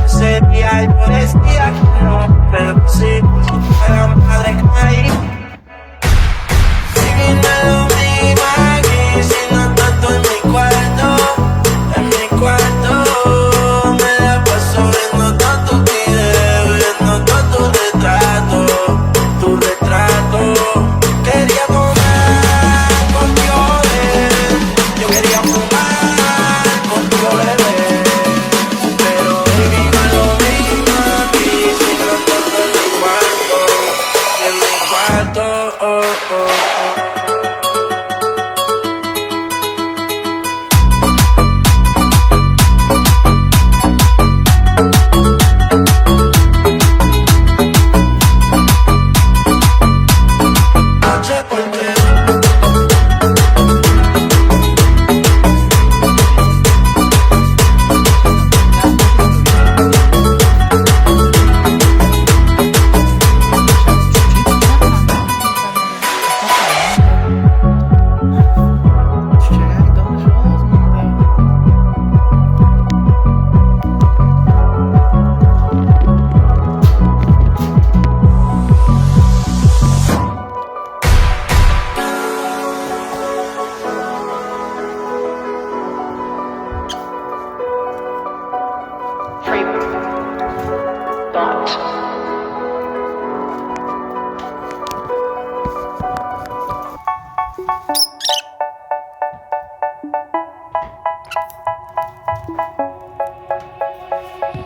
Sería yo decía que no, pero sí, era padre caí. Sígueme lo mismo aquí, si no tanto en mi cuarto, me la paso viendo tantos videos, viendo tantos retratos, tu retrato. Quería comer contigo, yo quería fumar contigo, bebé.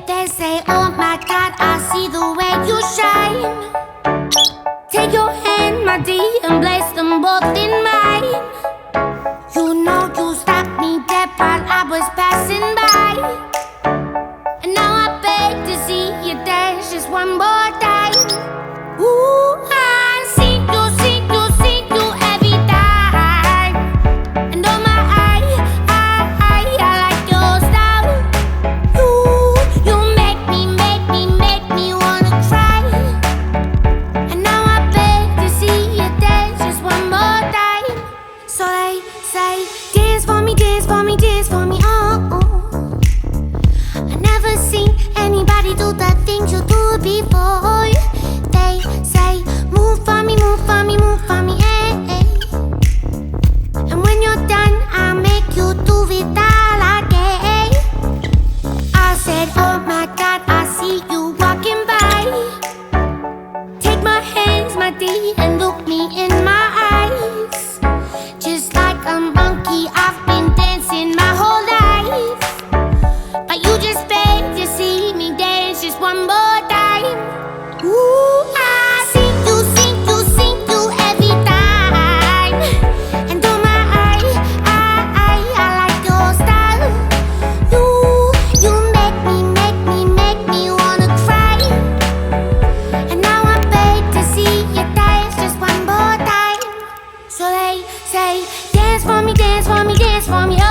They say, oh my God, I see the way you shine. Take your hand, my dear, and place them both in mine. You know you stopped me dead while I was passing by. And now I beg to see you dance just one more time. Ooh, I see you every time. And oh my, I like your style. You make me wanna cry. And now I beg to see you dance just one more time. So they say, dance for me, oh, oh. I never seen anybody do the things you do before. They say, move for me, eh, eh. And when you're done, I'll make you do it all again. I said, oh my God, I see you walking by. Take my hands, my dear, and look me in my eyes. Just like a monkey, I've been dancing my whole life. But you just beg to see me dance just one more time. Ooh, I see you every time. And oh my, I like your style. You make me wanna cry. And now I beg to see you dance just one more time. So they say, dance for me, oh.